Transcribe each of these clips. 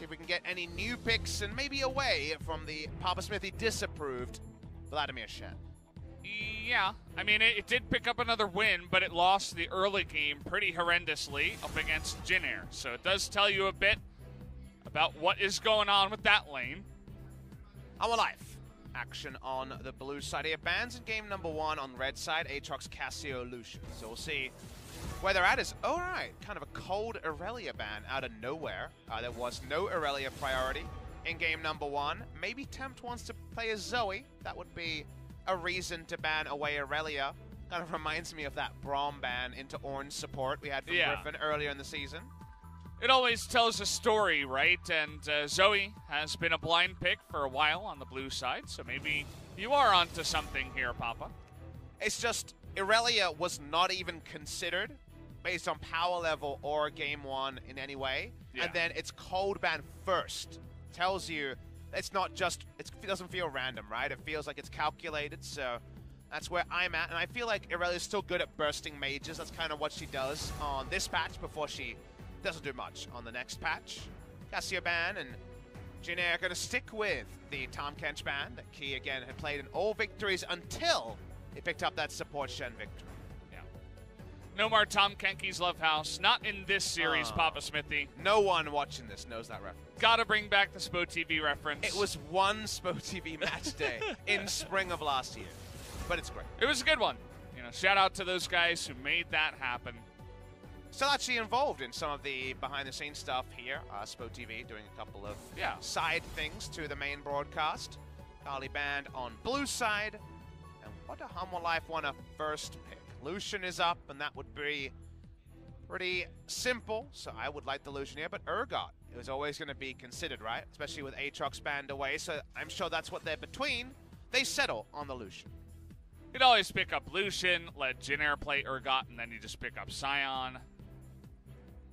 See if we can get any new picks and maybe away from the Papa Smithy disapproved Vladimir Shen. Yeah, I mean, it did pick up another win, but it lost the early game pretty horrendously up against Jin Air. So it does tell you a bit about what is going on with that lane. Our life. Action on the blue side here. Bans in game number 1 on red side. Aatrox, Cassio, Lucian. So we'll see where they're at. Is alright, kind of a cold Aurelia ban out of nowhere. There was no Aurelia priority in game number 1. Maybe Tempt wants to play as Zoe. That would be a reason to ban away Aurelia. Kind of reminds me of that Braum ban into orange support we had from Griffin earlier in the season. It always tells a story, right? And Zoe has been a blind pick for a while on the blue side, so maybe you are onto something here, Papa. It's just Aurelia was not even considered based on power level or game 1 in any way. Yeah. And then it's cold ban first. Tells you it's not just, it doesn't feel random, right? It feels like it's calculated, so that's where I'm at. And I feel like Aurelia's still good at bursting mages. That's kind of what she does on this patch before she doesn't do much on the next patch. Cassio ban and Jin Air going to stick with the Tahm Kench ban that Key again had played in all victories until he picked up that support Shen victory. Yeah. No more Tahm Kenki's Love House. Not in this series, Papa Smithy. No one watching this knows that reference. Gotta bring back the Spo TV reference. It was one Spo TV match day in spring of last year, but it's great. It was a good one. You know, shout out to those guys who made that happen. Still actually involved in some of the behind-the-scenes stuff here. Spo TV doing a couple of side things to the main broadcast. Kali band on blue side. And what do Hanwha Life want to first pick? Lucian is up, and that would be pretty simple. So I would like the Lucian here, but Urgot is always going to be considered, right? Especially with Aatrox banned away, so I'm sure that's what they're between. They settle on the Lucian. You'd always pick up Lucian, let Jin Air play Urgot, and then you just pick up Sion.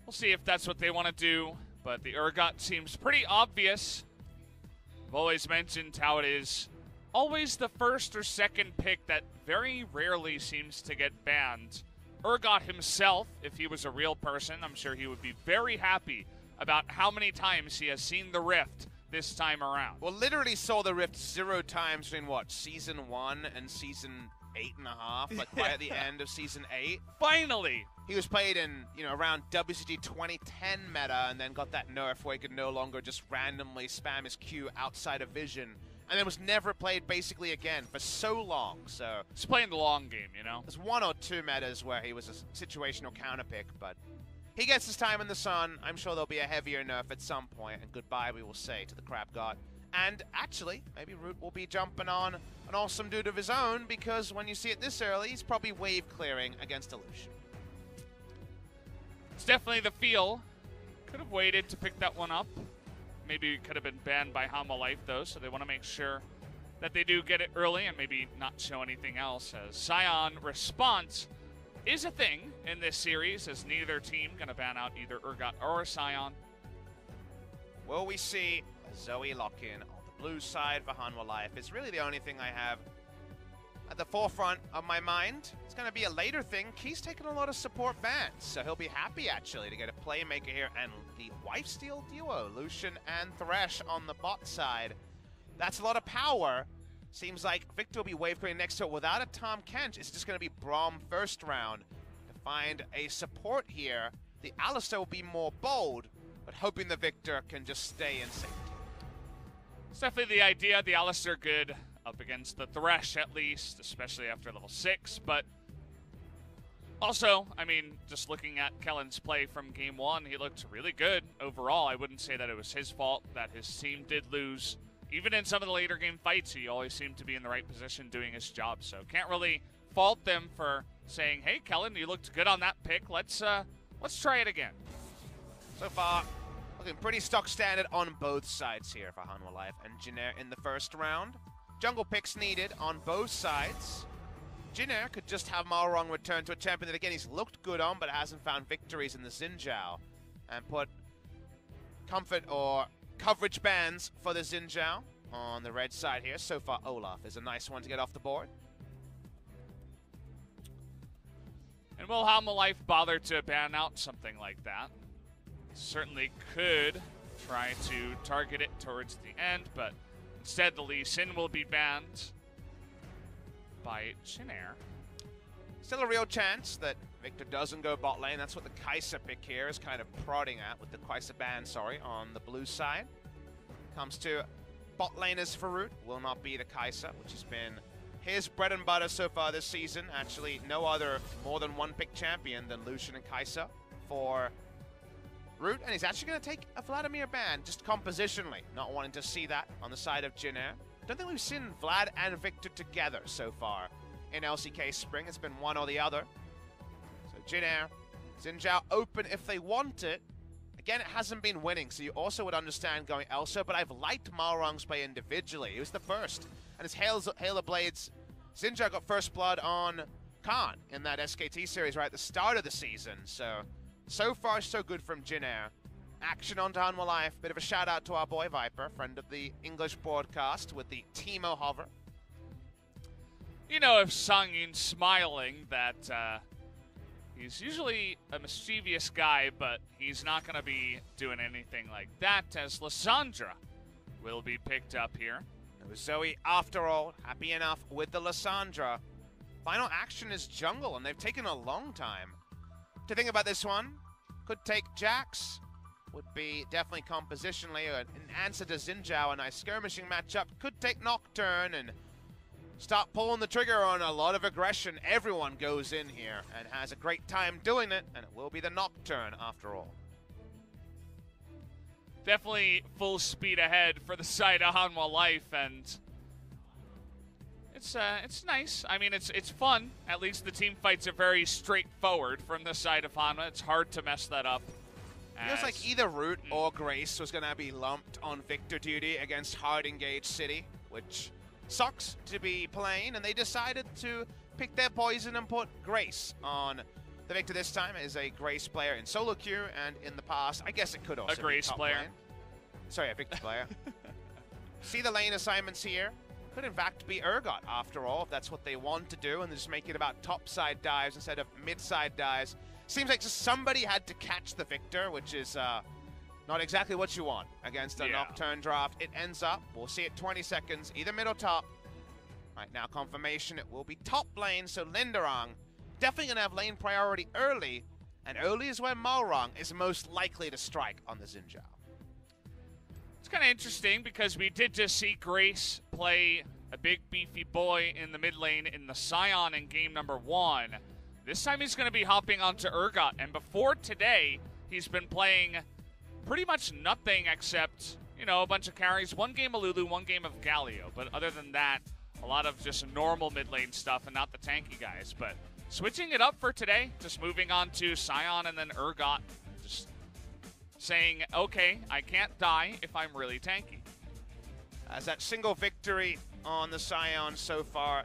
We'll see if that's what they want to do, but the Urgot seems pretty obvious. I've always mentioned how it is always the first or second pick that very rarely seems to get banned. Urgot himself, if he was a real person, I'm sure he would be very happy about how many times he has seen the Rift this time around. Well, literally saw the Rift 0 times in what, Season 1 and Season 8.5, like right at the end of Season 8. Finally! He was played in, you know, around WCG 2010 meta and then got that nerf where he could no longer just randomly spam his Q outside of vision. And then was never played basically again for so long, so... He's playing the long game, you know? There's 1 or 2 metas where he was a situational counter pick, but he gets his time in the sun. I'm sure there'll be a heavier nerf at some point, and goodbye we will say to the Crab God. And actually, maybe Root will be jumping on an awesome dude of his own, because when you see it this early, he's probably wave clearing against Illusion. It's definitely the feel. Could have waited to pick that one up. Maybe it could have been banned by Hanwha Life, though, so they want to make sure that they do get it early and maybe not show anything else, as Sion response is a thing in this series, as neither team going to ban out either Urgot or Sion. Will we see Zoe lock-in on the blue side for Hanwha Life? It's really the only thing I have at the forefront of my mind. It's going to be a later thing. Key's taking a lot of support bans, so he'll be happy, actually, to get a playmaker here. And the Lifesteal duo, Lucian and Thresh on the bot side. That's a lot of power. Seems like Victor will be wave clearing next to it without a Tahm Kench. It's just going to be Braum first round to find a support here. The Alistar will be more bold, but hoping the Victor can just stay in safety. It's definitely the idea. The Alistar good up against the Thresh, at least, especially after level 6. But also, I mean, just looking at Kellen's play from game 1, he looked really good overall. I wouldn't say that it was his fault that his team did lose. Even in some of the later game fights, he always seemed to be in the right position doing his job. So can't really fault them for saying, hey, Kellen, you looked good on that pick. Let's try it again. So far, looking pretty stock standard on both sides here for Hanwha Life and Jin Air in the first round. Jungle picks needed on both sides. Jin Air could just have Malrong return to a champion that, again, he's looked good on, but hasn't found victories in the Xin Zhao. And put comfort or coverage bans for the Xin Zhao on the red side here. So far, Olaf is a nice one to get off the board. And will Hanwha Life bother to ban out something like that? Certainly could try to target it towards the end, but instead the Lee Sin will be banned by Jinair. Still a real chance that Victor doesn't go bot lane. That's what the Kai'Sa pick here is kind of prodding at with the Kai'Sa ban, on the blue side. Comes to bot laners for Root, will not be the Kai'Sa, which has been his bread and butter so far this season. Actually, no other more than one pick champion than Lucian and Kai'Sa for Root, and he's actually going to take a Vladimir ban, just compositionally, not wanting to see that on the side of Jinair. Don't think we've seen Vlad and Victor together so far in LCK Spring. It's been one or the other. So Jinair, Xin Zhao open if they want it. Again, it hasn't been winning, so you also would understand going Elsa, but I've liked Malrong's play individually. He was the first, and his Hail of Blades, Xin Zhao got first blood on Khan in that SKT series right at the start of the season. So far, so good from Jinair. Action on Hanwha Life. Bit of a shout out to our boy Viper, friend of the English broadcast with the Teemo hover. You know, if Sangin smiling that he's usually a mischievous guy, but he's not going to be doing anything like that, as Lissandra will be picked up here. It was Zoe after all, happy enough with the Lissandra. Final action is jungle, and they've taken a long time to think about this one. Could take Jax, would be definitely compositionally an answer to Xin Zhao, a nice skirmishing matchup. Could take Nocturne and start pulling the trigger on a lot of aggression. Everyone goes in here and has a great time doing it, and it will be the Nocturne after all. Definitely full speed ahead for the side of Hanwha Life, and it's nice. I mean, it's fun. At least the team fights are very straightforward from the side of Hanwha. It's hard to mess that up. Feels like either Root or Grace was going to be lumped on Victor duty against hard engaged City, which sucks to be playing, and they decided to pick their poison and put Grace on the Victor this time. Is a Grace player in solo queue, and in the past, I guess it could also a Grace be top player. Lane. Sorry, a Victor player. See the lane assignments here. Could in fact be Urgot after all, if that's what they want to do, and just make it about top side dives instead of mid side dives. Seems like just somebody had to catch the Victor, which is not exactly what you want against a Nocturne draft. It ends up, we'll see it 20 seconds, either mid or top. Right now, confirmation, it will be top lane, so Linderang definitely going to have lane priority early, and early is when Malrong is most likely to strike on the Xin Zhao. It's kind of interesting because we did just see Grace play a big beefy boy in the mid lane in the Scion in game number 1. This time he's going to be hopping onto Urgot, and before today, he's been playing pretty much nothing except, you know, a bunch of carries, one game of Lulu, one game of Galio, but other than that, a lot of just normal mid lane stuff and not the tanky guys. But switching it up for today, just moving on to Scion and then Urgot, just saying, okay, I can't die if I'm really tanky. As that single victory on the Scion so far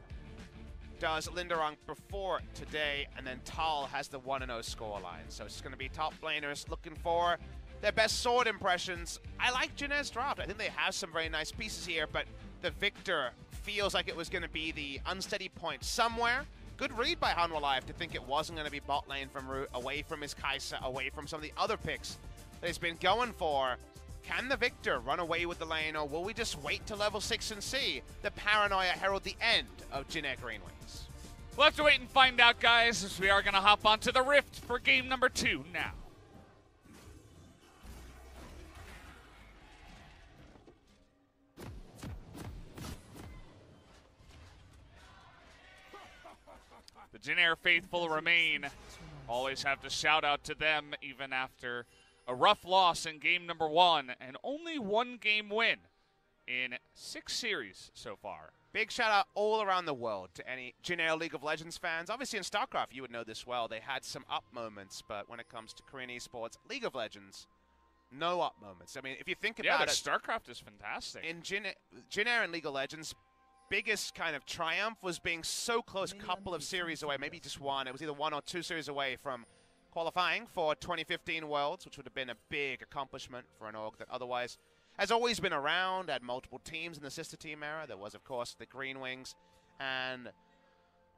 does Linderang before today, and then Tal has the 1-0 scoreline. So it's going to be top laners looking for their best sword impressions. I like Jinair's draft. I think they have some very nice pieces here, but the Victor feels like it was going to be the unsteady point somewhere. Good read by Hanwha Life to think it wasn't going to be bot lane from Root, away from his Kai'Sa, away from some of the other picks that he's been going for. Can the Victor run away with the lane, or will we just wait to level 6 and see the paranoia herald the end of Jinair GreenWings? We'll have to wait and find out, guys, as we are going to hop onto the Rift for game number 2 now. The Jinair faithful remain. Always have to shout out to them even after a rough loss in game number 1 and only one game win in 6 series so far. Big shout out all around the world to any Jinair League of Legends fans. Obviously in StarCraft, you would know this well. They had some up moments, but when it comes to Korean esports, League of Legends, no up moments. I mean, if you think about it, StarCraft is fantastic. In Jinair and League of Legends, biggest kind of triumph was being so close, a couple of series away, maybe just one. It was either 1 or 2 series away from qualifying for 2015 Worlds, which would have been a big accomplishment for an org that otherwise has always been around, had multiple teams in the sister team era. There was, of course, the GreenWings, and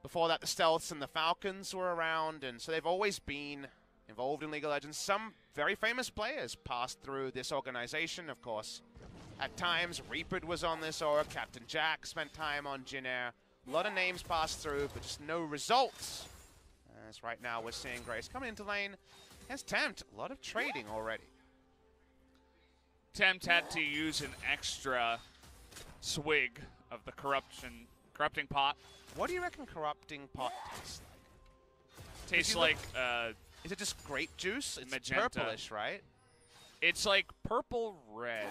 before that, the Stealths and the Falcons were around, and so they've always been involved in League of Legends. Some very famous players passed through this organization, of course. At times, Reaper was on this org, Captain JAG spent time on Jin Air. A lot of names passed through, but just no results. As right now we're seeing Grace coming into lane. Has Tempt, a lot of trading already. Tempt had to use an extra swig of the corrupting pot. What do you reckon corrupting pot tastes like? Tastes like is it just grape juice? It's magenta. purplish, right? It's like purple red.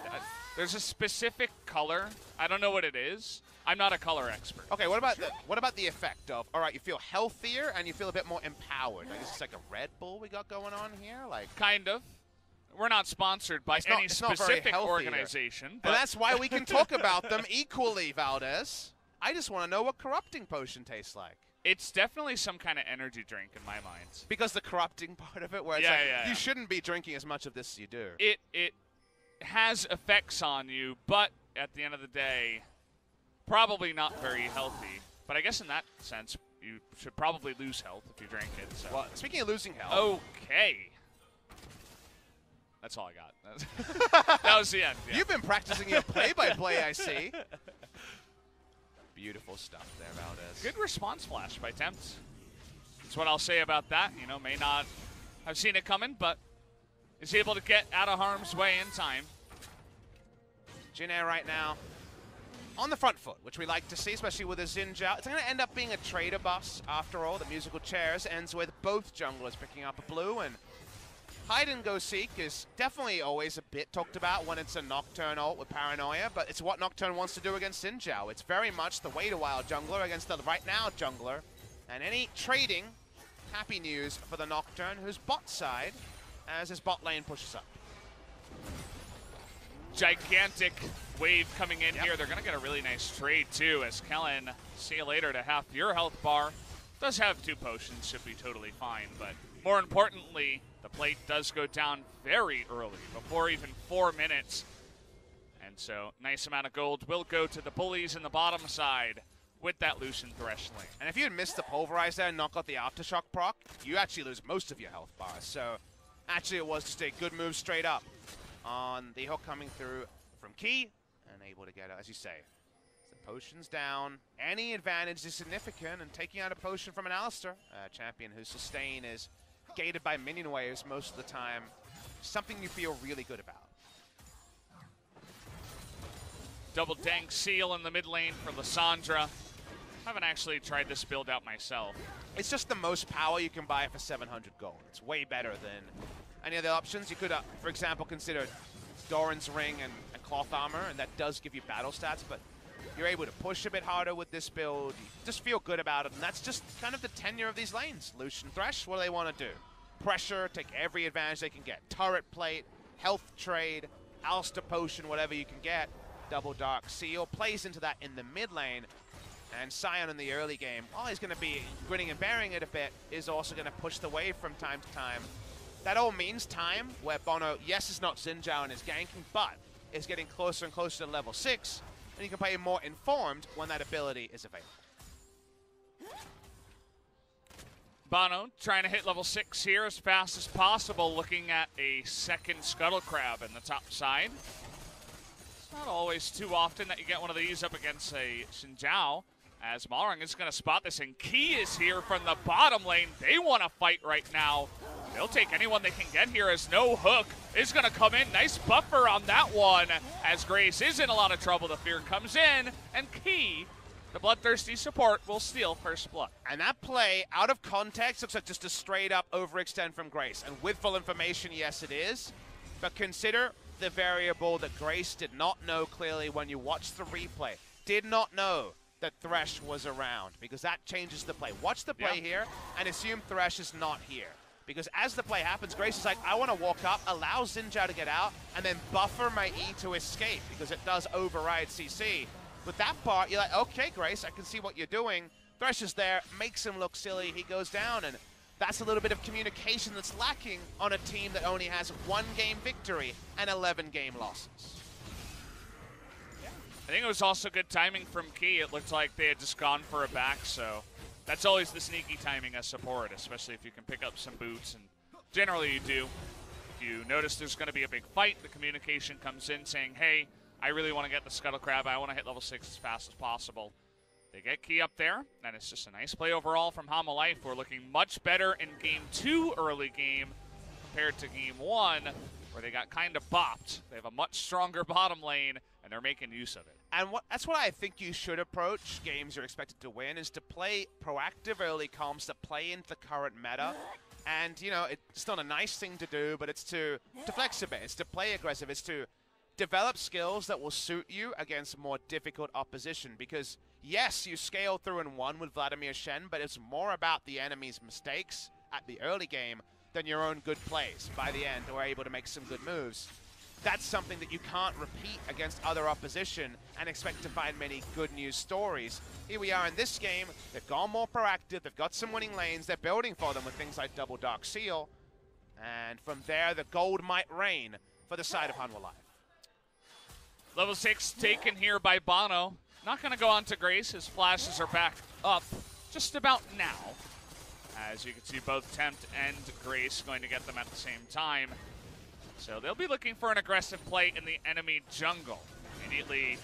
There's a specific color. I don't know what it is. I'm not a color expert. Okay, what about the effect of, all right, you feel healthier and you feel a bit more empowered? Like, is this like a Red Bull we got going on here? Like, kind of. We're not sponsored by any specific organization. But and that's why we can talk about them equally, Valdez. I just want to know what corrupting potion tastes like. It's definitely some kind of energy drink in my mind. Because the corrupting part of it, where it's you shouldn't be drinking as much of this as you do. It has effects on you, but at the end of the day, probably not very healthy. But I guess in that sense, you should probably lose health if you drink it. So. Well, speaking of losing health. Okay. That's all I got. That was the end. Yeah. You've been practicing your play-by-play, I see. Beautiful stuff there, Valdez. Good response flash by Tempt. That's what I'll say about that. You know, may not have seen it coming, but is able to get out of harm's way in time. Jin Air right now on the front foot, which we like to see, especially with a Xin Zhao. It's going to end up being a trader bus, after all. The musical chairs ends with both junglers picking up a blue, and Hide and Go Seek is definitely always a bit talked about when it's a Nocturne ult with Paranoia, but it's what Nocturne wants to do against Xin Zhao. It's very much the wait a while jungler against the right now jungler. And any trading, happy news for the Nocturne, who's bot side as his bot lane pushes up. Gigantic wave coming in here. They're going to get a really nice trade too, as Kellen, see you later to half your health bar. Does have 2 potions, should be totally fine, but more importantly, the plate does go down very early, before even 4 minutes. And so, nice amount of gold will go to the bullies in the bottom side with that Lucian Thresh lane. And if you had missed the Pulverize there and not got the Aftershock proc, you actually lose most of your health bars. So, actually it was just a good move straight up on the hook coming through from Key, and able to get it, as you say. The potion's down. Any advantage is significant, and taking out a potion from an Alistar, a champion whose sustain is gated by minion waves most of the time, something you feel really good about. Double dank seal in the mid lane for Lissandra. Haven't actually tried this build out myself. It's just the most power you can buy for 700 gold. It's way better than any other options. You could, for example, consider Doran's Ring and Cloth Armor, and that does give you battle stats, but you're able to push a bit harder with this build. You just feel good about it, and that's just kind of the tenure of these lanes. Lucian Thresh, what do they want to do? Pressure, take every advantage they can get. Turret plate, health trade, Alistar potion, whatever you can get. Double Dark Seal plays into that in the mid lane, and Sion in the early game, while he's going to be grinning and bearing it a bit, is also going to push the wave from time to time. That all means time where Bono, yes, is not Xin Zhao and is ganking, but is getting closer and closer to level 6, and you can play more informed when that ability is available. Bono trying to hit level 6 here as fast as possible, looking at a second Scuttle Crab in the top side. It's not always too often that you get one of these up against a Xin Zhao, as Malrang is going to spot this, and Key is here from the bottom lane. They want to fight right now. They'll take anyone they can get here, as No Hook is going to come in. Nice buffer on that one, as Grace is in a lot of trouble. The Fear comes in, and Key, the bloodthirsty support, will steal first blood. And that play, out of context, looks like just a straight-up overextend from Grace. And with full information, yes, it is. But consider the variable that Grace did not know clearly when you watch the replay. Did not know that Thresh was around, because that changes the play. Watch the play here and assume Thresh is not here. Because as the play happens, Grace is like, I want to walk up, allow Xin Zhao to get out, and then buffer my E to escape, because it does override CC. With that part, you're like, okay, Grace, I can see what you're doing. Thresh is there, makes him look silly, he goes down, and that's a little bit of communication that's lacking on a team that only has 1 game victory and 11 game losses. I think it was also good timing from Key. It looked like they had just gone for a back, so that's always the sneaky timing as support, especially if you can pick up some boots and Generally you do. If you notice there's going to be a big fight, the communication comes in saying, hey, I really want to get the Scuttle Crab. I want to hit level 6 as fast as possible. They get Key up there, and it's just a nice play overall from Hanwha Life. We're looking much better in Game 2 early game compared to Game 1, where they got kind of bopped. They have a much stronger bottom lane, and they're making use of it. And that's what I think you should approach games you're expected to win, is to play proactive early comps that play into the current meta. And, you know, it's not a nice thing to do, but it's to flex a bit. It's to play aggressive. It's to develop skills that will suit you against more difficult opposition. Because, yes, you scale through and won with Vladimir Shen, but it's more about the enemy's mistakes at the early game than your own good plays. By the end, we're able to make some good moves. That's something that you can't repeat against other opposition and expect to find many good news stories. Here we are in this game. They've gone more proactive. They've got some winning lanes. They're building for them with things like Double Dark Seal. And from there, the gold might rain for the side of Hanwha Life. Level 6 taken here by Bono. Not going to go on to Grace. His flashes are back up just about now. As you can see, both Tempt and Grace going to get them at the same time. So they'll be looking for an aggressive play in the enemy jungle. Immediately, you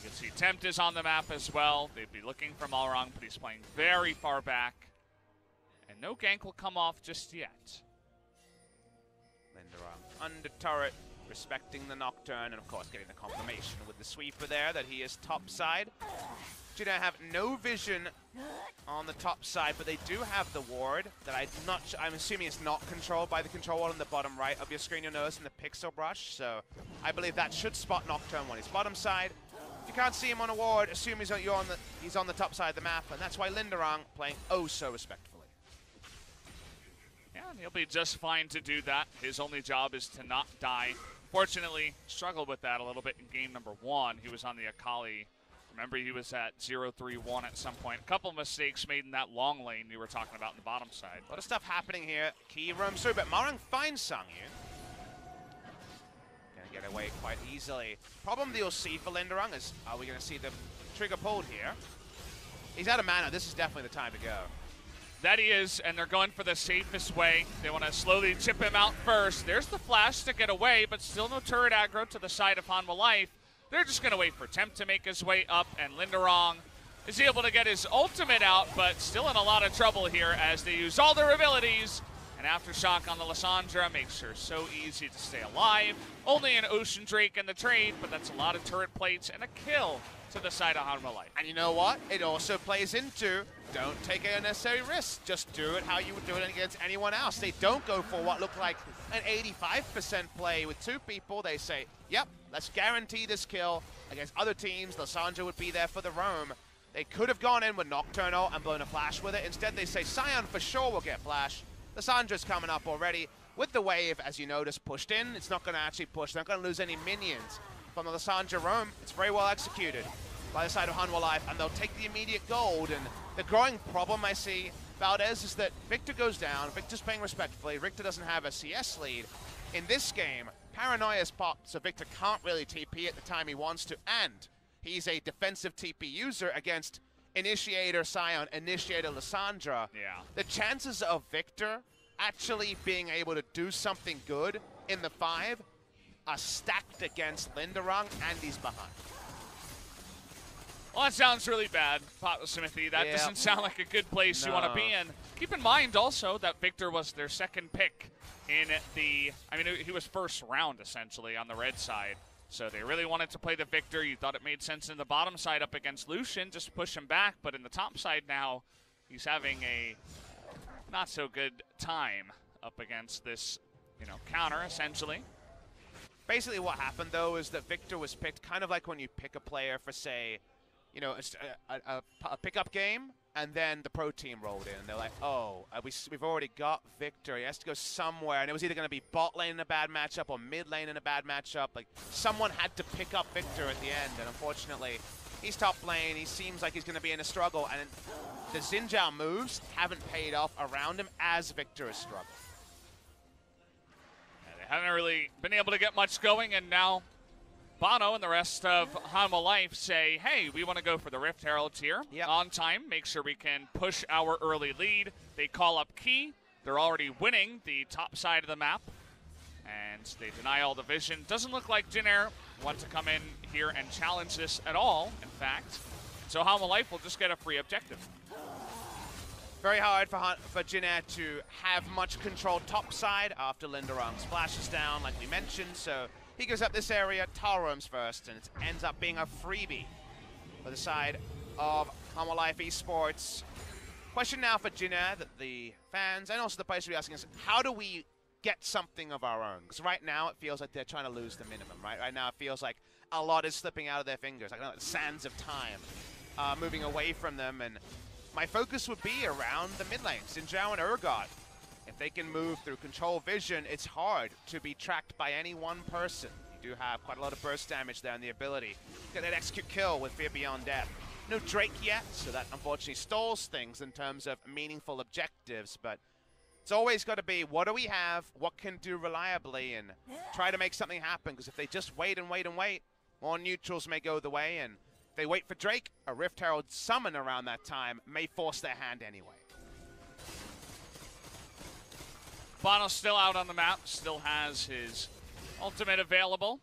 can see Tempt is on the map as well. They'd be looking for Malrang, but he's playing very far back. And no gank will come off just yet. Linderang under turret, respecting the Nocturne, and of course getting the confirmation with the sweeper there that he is top side. Jina have no vision on the top side, but they do have the ward that I'm assuming it's not controlled by the control ward on the bottom right of your screen, you'll notice in the pixel brush. So I believe that should spot Nocturne when he's bottom side. If you can't see him on a ward, assume he's on the top side of the map, and that's why Linderang playing oh so respectfully. Yeah, and he'll be just fine to do that. His only job is to not die. Fortunately, struggled with that a little bit in game number 1. He was on the Akali. Remember, he was at 0-3-1 at some point. A couple of mistakes made in that long lane you were talking about in the bottom side. A lot of stuff happening here. Key roams through, but Malrang finds Sangyu. Gonna get away quite easily. Problem that you'll see for Linderang is, are we gonna see the trigger pulled here? He's out of mana. This is definitely the time to go. That he is, and they're going for the safest way. They want to slowly chip him out first. There's the flash to get away, but still no turret aggro to the side of Hanwha Life. They're just going to wait for Tempt to make his way up, and Linderang is able to get his ultimate out, but still in a lot of trouble here as they use all their abilities. And Aftershock on the Lissandra makes her so easy to stay alive. Only an Ocean Drake in the trade, but that's a lot of turret plates and a kill to the side of Hanwha Life. And you know what? It also plays into don't take unnecessary risks. Just do it how you would do it against anyone else. They don't go for what looked like an 85% play with 2 people. They say, yep, let's guarantee this kill. Against other teams, Lissandra would be there for the roam. They could have gone in with Nocturne ult and blown a flash with it. Instead, they say Sion for sure will get flash. Lissandra's coming up already. With the wave, as you notice, pushed in, it's not going to actually push. They're not going to lose any minions from the Lissandra roam. It's very well executed by the side of Hanwha Life, and they'll take the immediate gold. And the growing problem I see, Valdez, is that Victor goes down. Victor's playing respectfully. Victor doesn't have a CS lead. In this game, Paranoia's popped, so Victor can't really TP at the time he wants to, and he's a defensive TP user against Initiator Sion, Initiator Lissandra. Yeah. The chances of Victor actually being able to do something good in the 5 are stacked against Linderang, and he's behind. Well, that sounds really bad, Papa Smithy. That doesn't sound like a good place you want to be in. Keep in mind also that Victor was their second pick in the, I mean, he was first round essentially on the red side. So they really wanted to play the Victor. You thought it made sense in the bottom side up against Lucian, just to push him back. But in the top side now, he's having a not so good time up against this, you know, counter essentially. Basically what happened though is that Victor was picked kind of like when you pick a player for, say, you know, a pickup game, and then the pro team rolled in, and they're like, oh, we've already got Victor. He has to go somewhere, and it was either going to be bot lane in a bad matchup or mid lane in a bad matchup. Like, someone had to pick up Victor at the end, and unfortunately, he's top lane. He seems like he's going to be in a struggle, and the Xin Zhao moves haven't paid off around him as Victor has struggled. Yeah, they haven't really been able to get much going, and now Bono and the rest of Hanwha Life say, hey, we want to go for the Rift Heralds here on time, make sure we can push our early lead. They call up Key. They're already winning the top side of the map, and they deny all the vision. Doesn't look like Jin Air want to come in here and challenge this at all, in fact. So Hanwha Life will just get a free objective. Very hard for Jin Air to have much control topside after Linderung splashes down, like we mentioned. So he gives up this area, Tar roams first, and it ends up being a freebie for the side of Hanwha Life Esports. Question now for Jin Air that the fans and also the players will be asking is, how do we get something of our own? Because right now it feels like they're trying to lose the minimum, right? Right now it feels like a lot is slipping out of their fingers, like the sands of time moving away from them. And my focus would be around the mid lane, Xinjiao and Urgot. If they can move through control vision, it's hard to be tracked by any one person. You do have quite a lot of burst damage there and the ability to get that execute kill with Fear Beyond Death. No Drake yet, so that unfortunately stalls things in terms of meaningful objectives, but it's always got to be, what do we have, what can do reliably, and try to make something happen, because if they just wait and wait and wait, more neutrals may go the way, and if they wait for Drake, a Rift Herald summon around that time may force their hand anyway. Bono's still out on the map, still has his ultimate available.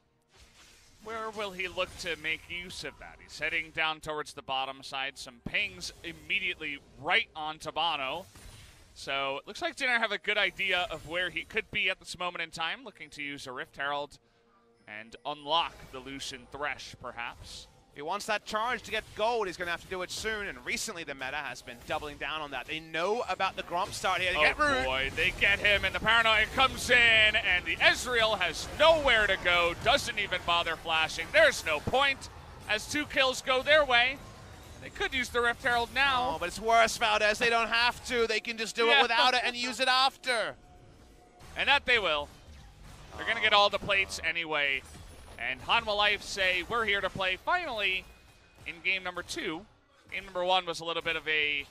Where will he look to make use of that? He's heading down towards the bottom side. Some pings immediately right onto Bono. So it looks like Jin Air have a good idea of where he could be at this moment in time, looking to use a Rift Herald and unlock the Lucian Thresh, perhaps. If he wants that charge to get gold, he's going to have to do it soon, and recently the meta has been doubling down on that. They know about the Gromp start here. They get Root. Boy, they get him, and the Paranoia comes in, and the Ezreal has nowhere to go, doesn't even bother flashing. There's no point, as 2 kills go their way. They could use the Rift Herald now. Oh, but it's worse, Valdez. They don't have to. They can just do it without it and use it after. And that they will. They're going to get all the plates anyway. And Hanwha Life say, we're here to play finally in game number 2. Game number 1 was a little bit of a,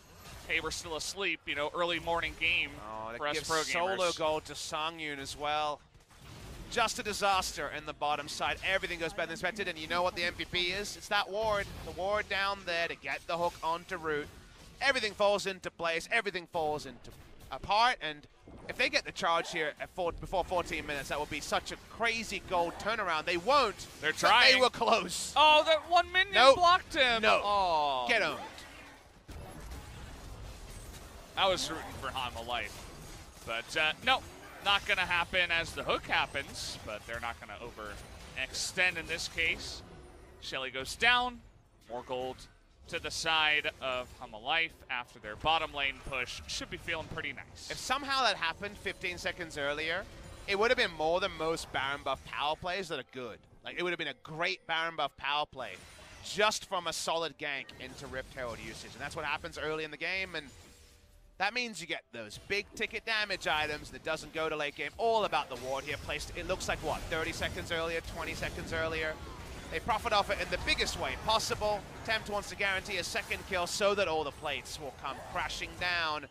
hey, we're still asleep, you know, early morning game for us pro gamers. Solo gold to Songyun as well. Just a disaster in the bottom side. Everything goes better than expected, and you know what the MVP is? It's that ward. The ward down there to get the hook onto Root. Everything falls into place. Everything falls into apart, and if they get the charge here at before 14 minutes, that would be such a crazy gold turnaround. They won't. They're trying. They were close. Oh, that one minion blocked him. No. Oh. Get owned. I was rooting for Hanwha Life. But no, not going to happen as the hook happens, but they're not going to overextend in this case. HLE goes down. More gold to the side of Hanwha Life after their bottom lane push. Should be feeling pretty nice. If somehow that happened 15 seconds earlier, it would have been more than most Baron buff power plays that are good. Like, it would have been a great Baron buff power play just from a solid gank into Rift Herald usage. And that's what happens early in the game, and that means you get those big ticket damage items that doesn't go to late game. All about the ward here placed, it looks like, what, 30 seconds earlier, 20 seconds earlier? They profit off it in the biggest way possible. Tempt wants to guarantee a second kill so that all the plates will come crashing down.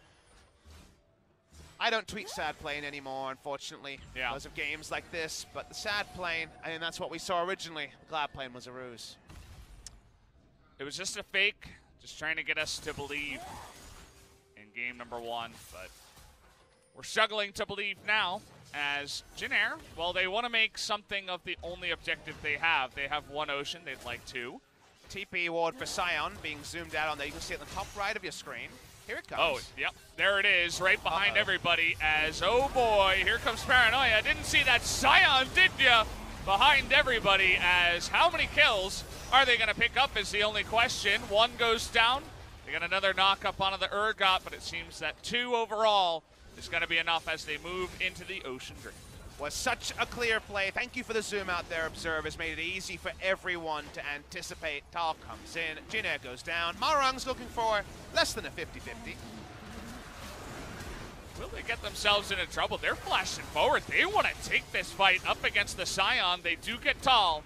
I don't tweet sad plane anymore, unfortunately, because of games like this. But the sad plane, I mean, that's what we saw originally. The glad plane was a ruse. It was just a fake, just trying to get us to believe in game number 1. But we're struggling to believe now. As Jin Air, well, they want to make something of the only objective they have. They have 1 ocean, they'd like 2. TP ward for Sion being zoomed out on there. You can see it on the top right of your screen. Here it comes. Oh, yep, there it is, right behind everybody as, oh boy, here comes Paranoia. Didn't see that Sion, did ya? Behind everybody as, how many kills are they going to pick up is the only question. 1 goes down. They got another knock up onto the Urgot, but it seems that 2 overall is going to be enough as they move into the Ocean Dream. Was such a clear play. Thank you for the zoom out there, observers. Made it easy for everyone to anticipate. Tal comes in, Jin Air goes down. Marung's looking for less than a 50-50. Will they get themselves into trouble? They're flashing forward. They want to take this fight up against the Sion. They do get Tal.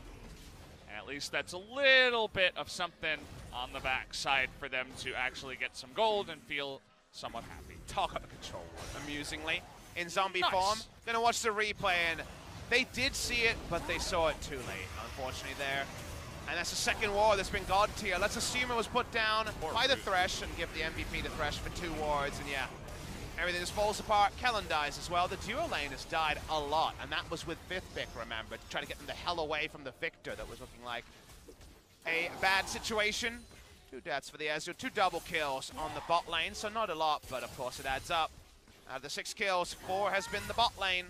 And at least that's a little bit of something on the backside for them to actually get some gold and feel somewhat happy. Talk up the control, amusingly, in zombie form. Gonna watch the replay, and they did see it, but they saw it too late, unfortunately, there. And that's the second ward that's been god tier. Let's assume it was put down by the Thresh and give the MVP the Thresh for 2 wards. And yeah, Everything just falls apart. Kellen dies as well. The duo lane has died a lot, and that was with 5th pick, remember, to try to get them the hell away from the Victor. That was looking like a bad situation. 2 deaths for the Ezreal, 2 double kills on the bot lane, so not a lot, but of course it adds up. Out of the 6 kills, 4 has been the bot lane.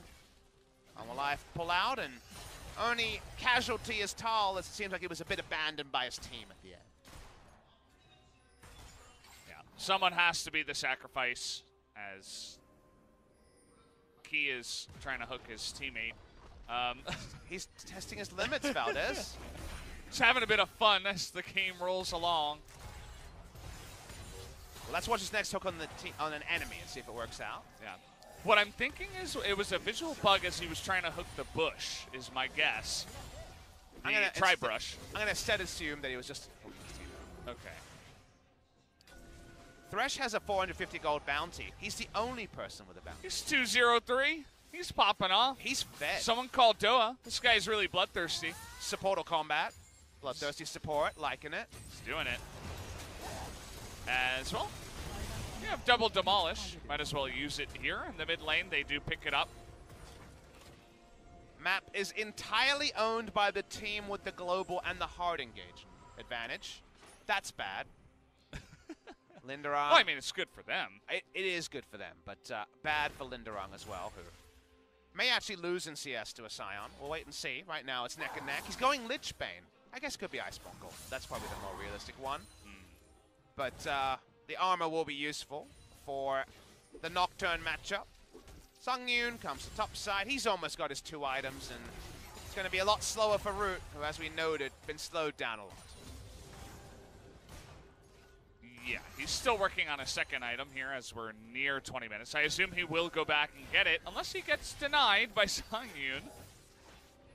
Hanwha Life pull out, and only casualty is Tal, as it seems like he was a bit abandoned by his team at the end. Yeah, someone has to be the sacrifice, as Key is trying to hook his teammate. He's testing his limits, Valdez. He's having a bit of fun as the game rolls along. Well, let's watch his next hook on on an enemy and see if it works out. Yeah. What I'm thinking is it was a visual bug as he was trying to hook the bush, is my guess. I'm gonna tri-brush. I'm going to instead assume that he was just... Okay. Thresh has a 450 gold bounty. He's the only person with a bounty. He's 203. He's popping off. He's fed. Someone called Doa. This guy's really bloodthirsty. Supportal combat. Bloodthirsty support. Liking it. He's doing it. As well. You have double demolish. Might as well use it here. In the mid lane, they do pick it up. Map is entirely owned by the team with the global and the hard engage advantage. That's bad. Linderong. Well, I mean, it's good for them. It is good for them, but bad for Linderong as well, who may actually lose in CS to a Scion. We'll wait and see. Right now, it's neck and neck. He's going Lichbane. I guess it could be Iceborne Gold. That's probably the more realistic one. But the armor will be useful for the Nocturne matchup. Sungyun comes to top side. He's almost got his 2 items, and it's going to be a lot slower for Root, who, as we noted, been slowed down a lot. Yeah, he's still working on a second item here as we're near 20 minutes. I assume he will go back and get it, unless he gets denied by Sungyun.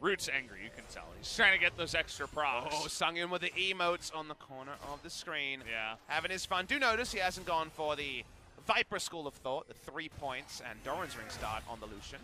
Root's angry, you can tell. He's trying to get those extra procs. Oh, Sungyun with the emotes on the corner of the screen. Yeah. Having his fun. Do notice he hasn't gone for the Viper School of Thought, the 3 points, and Doran's Ring start on the Lucian.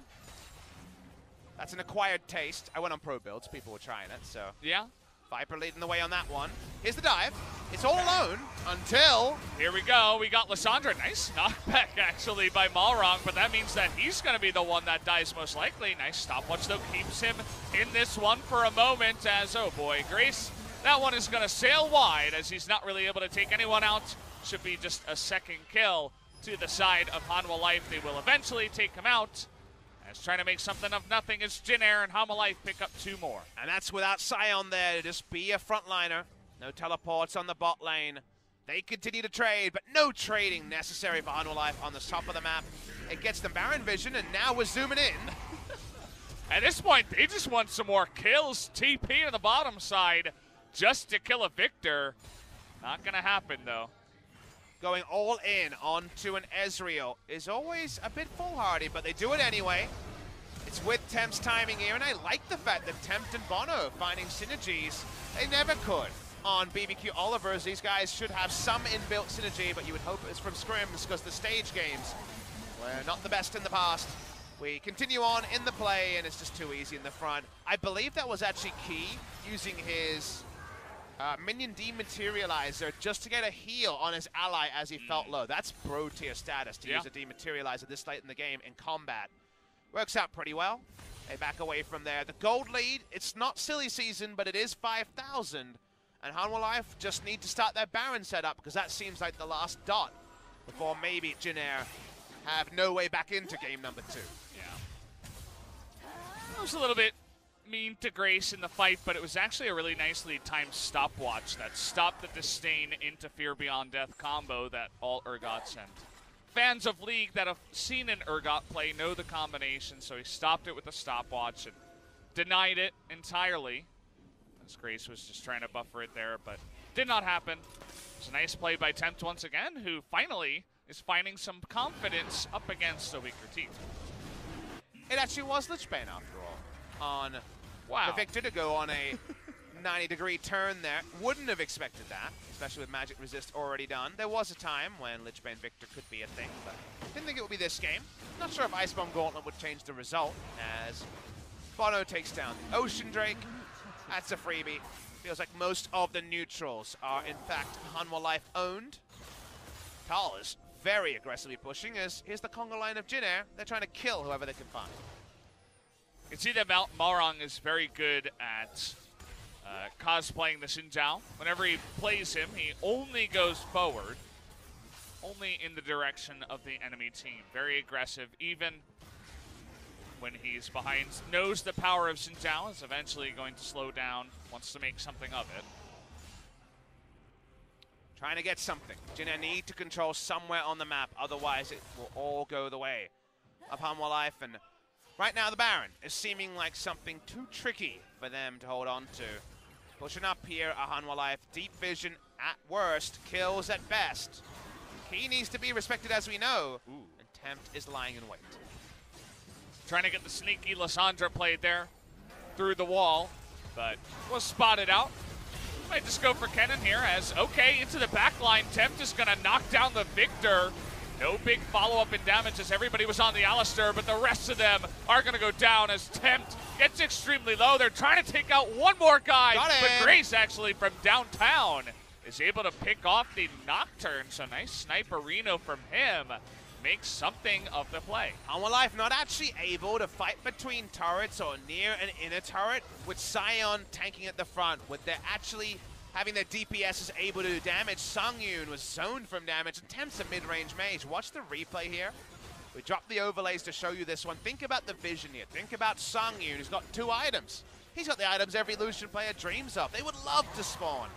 That's an acquired taste. I went on pro builds. People were trying it, so. Yeah. Viper leading the way on that one. Here's the dive. It's all alone until... Here we go. We got Lissandra. Nice knockback, actually, by Malrong, but that means that he's going to be the one that dies most likely. Nice stopwatch, though, keeps him in this one for a moment as, oh boy, Grace, that one is going to sail wide as he's not really able to take anyone out. Should be just a second kill to the side of Hanwha Life. They will eventually take him out. As trying to make something of nothing as Jin Air and Hanwha Life pick up 2 more. And that's without Scion there to just be a frontliner. No teleports on the bot lane. They continue to trade, but no trading necessary for Hanwha Life on the top of the map. It gets them Baron Vision, and now we're zooming in. At this point, they just want some more kills. TP to the bottom side just to kill a Victor. Not going to happen, though. Going all in onto an Ezreal is always a bit foolhardy, but they do it anyway. It's with Temp's timing here, and I like the fact that Temp and Bono finding synergies they never could on BBQ Oliver's. These guys should have some inbuilt synergy, but you would hope it's from scrims because the stage games were not the best in the past. We continue on in the play, and it's just too easy in the front. I believe that was actually Key using his minion dematerializer just to get a heal on his ally as he felt low. That's bro tier status to use a dematerializer this late in the game in combat. Works out pretty well. They back away from there. The gold lead, it's not silly season, but it is 5,000. And Hanwha Life just need to start their Baron setup because that seems like the last dot before maybe Jin Air have no way back into game number 2. Yeah. It was a little bit mean to Grace in the fight, but it was actually a really nicely timed stopwatch that stopped the Disdain into Fear Beyond Death combo that all Urgots and fans of League that have seen an Urgot play know the combination, so he stopped it with a stopwatch and denied it entirely. As Grace was just trying to buffer it there, but did not happen. It was a nice play by Tempt once again, who finally is finding some confidence up against a weaker team. It actually was Lichbane after all. On the Victor to go on a 90-degree turn there. Wouldn't have expected that, especially with Magic Resist already done. There was a time when Lichbane Victor could be a thing, but didn't think it would be this game. Not sure if Iceborne Gauntlet would change the result, as Bono takes down the Ocean Drake. That's a freebie. Feels like most of the neutrals are, in fact, Hanwha Life owned. Tal is very aggressively pushing as here's the conga line of Jin Air. They're trying to kill whoever they can find. You can see that Malrang is very good at cosplaying the Xin Zhao. Whenever he plays him, he only goes forward, only in the direction of the enemy team. Very aggressive, even when he's behind. Knows the power of Xin Zhao, is eventually going to slow down, wants to make something of it. Trying to get something. Jin Air need to control somewhere on the map, otherwise it will all go the way of Hanwha Life. And right now the Baron is seeming like something too tricky for them to hold on to. Pushing up here, a Hanwha Life. Deep vision at worst, kills at best. He needs to be respected as we know. Ooh. And Tempt is lying in wait. Trying to get the sneaky Lissandra played there through the wall, but was spotted out. Might just go for Kennen here as, okay, into the back line. Tempt is going to knock down the Victor. No big follow-up in damage as everybody was on the Alistair, but the rest of them are going to go down as Tempt gets extremely low. They're trying to take out one more guy, but Grace actually from downtown is able to pick off the Nocturne. So nice sniper Reno from him. Makes something of the play. Hanwha Life not actually able to fight between turrets or near an inner turret, with Sion tanking at the front, with they're actually having their DPS is able to do damage. Sungyun was zoned from damage, attempts a mid-range mage. Watch the replay here. We dropped the overlays to show you this one. Think about the vision here. Think about Sungyun, who's got 2 items. He's got the items every Lucian player dreams of. They would love to spawn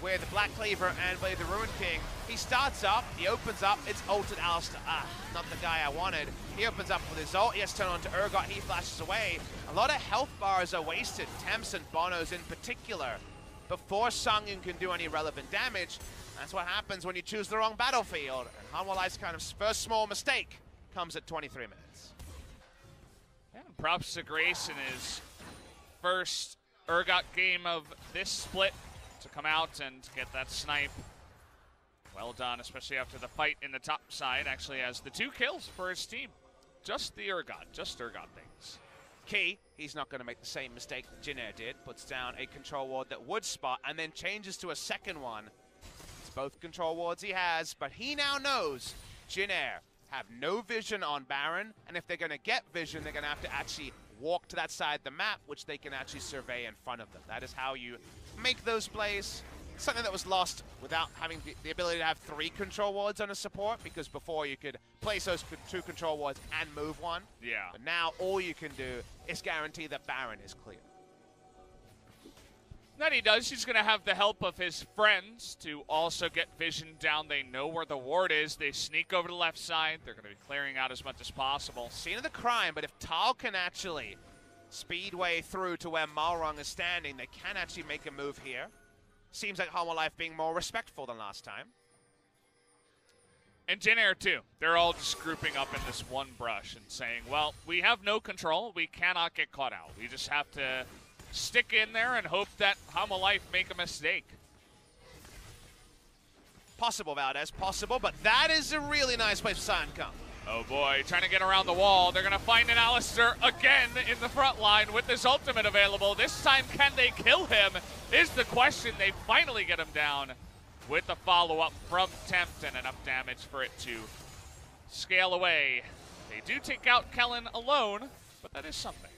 with the Black Cleaver and Blade the Ruin King. He starts up, he opens up, it's ulted Alistair. Ah, not the guy I wanted. He opens up with his ult, he has to turn on to Urgot, he flashes away. A lot of health bars are wasted, Temps and Bonos in particular, before Sungyun can do any relevant damage. That's what happens when you choose the wrong battlefield. And Hanwha Life's kind of first small mistake comes at 23 minutes. Yeah, props to Grace in his first Urgot game of this split to come out and get that snipe. Well done, especially after the fight in the top side. Actually has the 2 kills for his team. Just Urgot things. Key, he's not going to make the same mistake that Jin Air did. Puts down a control ward that would spot and then changes to a second one. It's both control wards he has, but he now knows Jin Air have no vision on Baron, and if they're going to get vision, they're going to have to actually walk to that side of the map, which they can actually survey in front of them. That is how you make those plays. Something that was lost without having the ability to have 3 control wards on a support, because before you could place those 2 control wards and move one. Yeah. But now all you can do is guarantee that Baron is clear. That he does. He's going to have the help of his friends to also get vision down. They know where the ward is. They sneak over to the left side. They're going to be clearing out as much as possible. Scene of the crime, but if Tal can actually speedway through to where Malrang is standing, they can actually make a move here. Seems like Hanwha Life being more respectful than last time. And Jin Air too. They're all just grouping up in this one brush and saying, well, we have no control. We cannot get caught out. We just have to stick in there and hope that Hanwha Life make a mistake. Possible, Valdez, possible, but that is a really nice place for Sion to come. Oh boy, trying to get around the wall. They're going to find an Alistair again in the front line with this ultimate available. This time, can they kill him is the question. They finally get him down with the follow-up from Tempt and enough damage for it to scale away. They do take out Kellen alone, but that is something.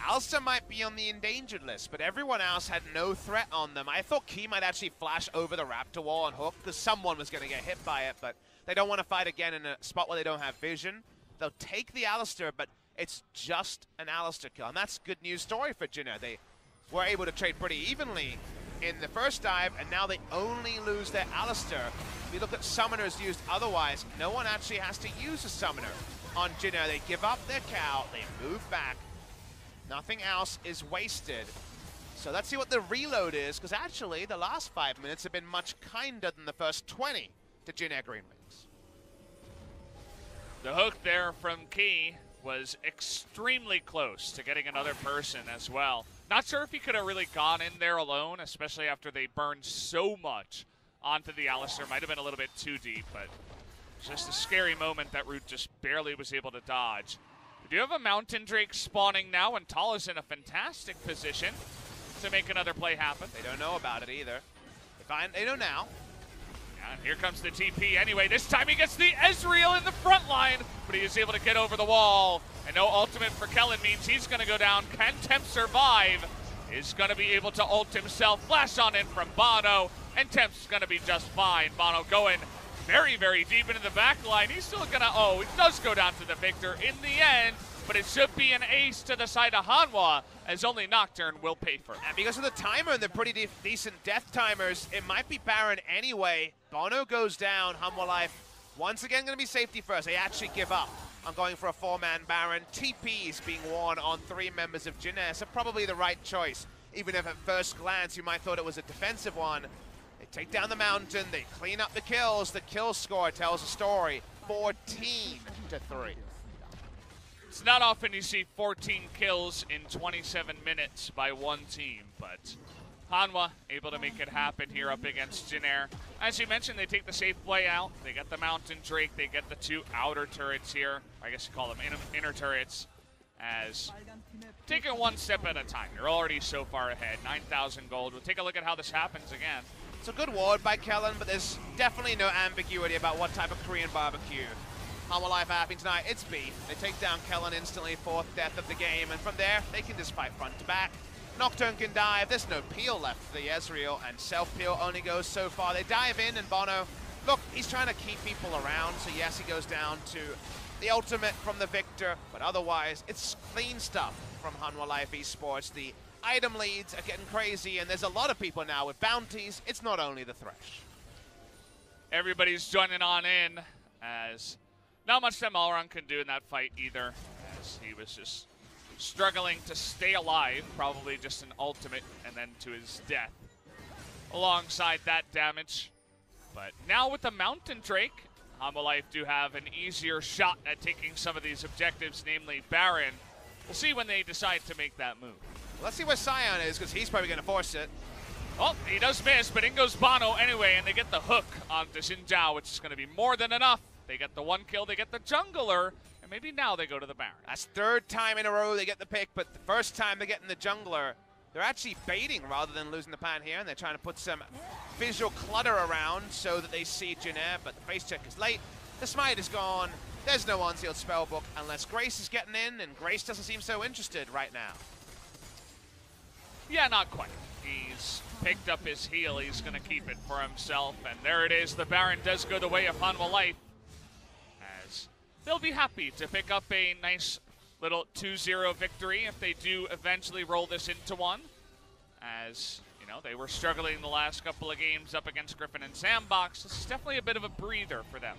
Alistair might be on the endangered list, but everyone else had no threat on them. I thought Key might actually flash over the Raptor wall and hook, because someone was going to get hit by it, but they don't want to fight again in a spot where they don't have vision. They'll take the Alistair, but it's just an Alistair kill, and that's a good news story for Jin Air. They were able to trade pretty evenly in the first dive, and now they only lose their Alistair. If you look at summoners used otherwise, no one actually has to use a summoner on Jin Air. They give up their cow, they move back. Nothing else is wasted. So let's see what the reload is, because actually the last 5 minutes have been much kinder than the first 20 to Jin Air GreenWings. The hook there from Key was extremely close to getting another person as well. Not sure if he could have really gone in there alone, especially after they burned so much onto the Alistair. Might have been a little bit too deep, but just a scary moment that Root just barely was able to dodge. We do have a Mountain Drake spawning now, and Tal is in a fantastic position to make another play happen. They don't know about it either. They know now. And here comes the TP anyway. This time he gets the Ezreal in the front line, but he is able to get over the wall. And no ultimate for Kellen means he's going to go down. Can Temp survive? Is going to be able to ult himself. Flash on in from Bono, and Temp's going to be just fine. Bono going very, very deep into the back line. He's still going to, oh, it does go down to the victor in the end, but it should be an ace to the side of Hanwha, as only Nocturne will pay for it. And because of the timer and the pretty decent death timers, it might be Baron anyway. Bono goes down. Hanwha Life once again going to be safety first. They actually give up on going for a 4-man Baron. TP is being worn on 3 members of Jin Air, so probably the right choice. Even if at first glance you might thought it was a defensive one. They take down the mountain, they clean up the kills. The kill score tells a story, 14-3. It's not often you see 14 kills in 27 minutes by one team, but Hanwha able to make it happen here up against Jin Air. As you mentioned, they take the safe play out. They get the Mountain Drake. They get the 2 outer turrets here. I guess you call them inner turrets. As taking one step at a time. You're already so far ahead. 9,000 gold. We'll take a look at how this happens again. It's a good ward by Kellen, but there's definitely no ambiguity about what type of Korean barbecue Hanwha Life are having tonight. It's beef. They take down Kellen instantly, 4th death of the game, and from there, they can just fight front to back. Nocturne can dive. There's no peel left for the Ezreal, and self-peel only goes so far. They dive in, and Bono, look, he's trying to keep people around, so yes, he goes down to the ultimate from the victor, but otherwise, it's clean stuff from Hanwha Life Esports. The item leads are getting crazy, and there's a lot of people now with bounties. It's not only the Thresh. Everybody's joining on in, as not much that Malrun can do in that fight either, as he was just struggling to stay alive, probably just an ultimate, and then to his death. Alongside that damage. But now with the Mountain Drake, Hanwha Life do have an easier shot at taking some of these objectives, namely Baron. We'll see when they decide to make that move. Let's see where Sion is, because he's probably going to force it. Oh, he does miss, but in goes Bono anyway, and they get the hook onto Xin Zhao, which is going to be more than enough. They get the 1 kill, they get the jungler, and maybe now they go to the Baron. That's 3rd time in a row they get the pick, but the first time they're getting the jungler, they're actually baiting rather than losing the pan here, and they're trying to put some visual clutter around so that they see Jin Air, but the face check is late. The smite is gone. There's no unsealed spellbook unless Grace is getting in, and Grace doesn't seem so interested right now. Yeah, not quite. He's picked up his heal. He's going to keep it for himself, and there it is. The Baron does go the way of Hanwha Life, as they'll be happy to pick up a nice little 2-0 victory if they do eventually roll this into one. As, you know, they were struggling the last couple of games up against Griffin and Sandbox. This is definitely a bit of a breather for them.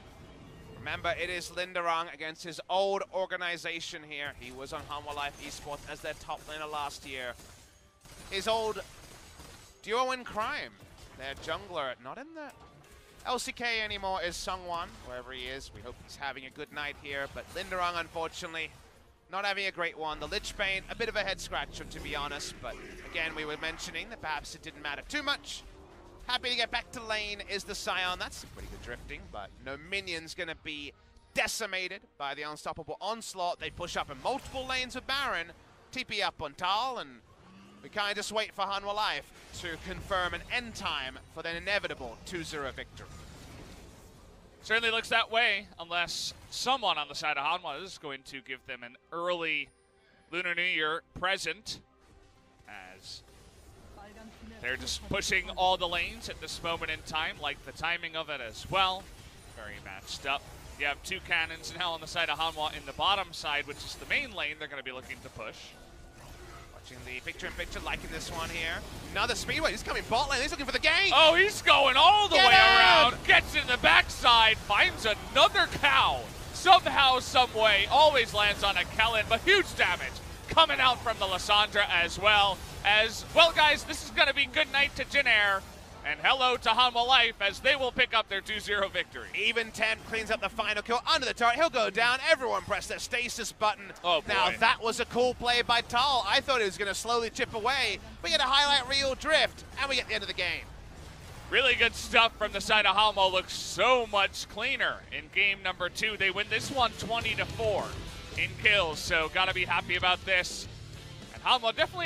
Remember, it is Linderong against his old organization here. He was on Hanwha Life Esports as their top laner last year. His old duo in crime, their jungler, not in the LCK anymore, is Sungwon, wherever he is. We hope he's having a good night here, but Linderong, unfortunately, not having a great one. The Lich Bane, a bit of a head scratcher, to be honest, but again, we were mentioning that perhaps it didn't matter too much. Happy to get back to lane is the Sion. That's some pretty good drifting, but no minion's going to be decimated by the unstoppable onslaught. They push up in multiple lanes with Baron, TP up on Tal, and we kind of just wait for Hanwha Life to confirm an end time for their inevitable 2-0 victory. Certainly looks that way, unless someone on the side of Hanwha is going to give them an early Lunar New Year present, as they're just pushing all the lanes at this moment in time, like the timing of it as well. Very matched up. You have 2 cannons now on the side of Hanwha in the bottom side, which is the main lane they're going to be looking to push. Watching the picture-in-picture, liking this one here. Another Speedway, he's coming bot lane, he's looking for the game! Oh, he's going all the way around, gets in the backside, finds another cow. Somehow, some way, always lands on a Kellen, but huge damage coming out from the Lissandra as well. Well, guys, this is going to be good night to Jin Air, and hello to Hanwha Life, as they will pick up their 2-0 victory. Even Temp cleans up the final kill under the turret. He'll go down. Everyone press their stasis button. Oh, boy. Now, that was a cool play by Tal. I thought he was going to slowly chip away. We get a highlight reel drift, and we get the end of the game. Really good stuff from the side of Hanwha. Looks so much cleaner in game number 2. They win this one 20-4 in kills, so got to be happy about this. And Hanwha definitely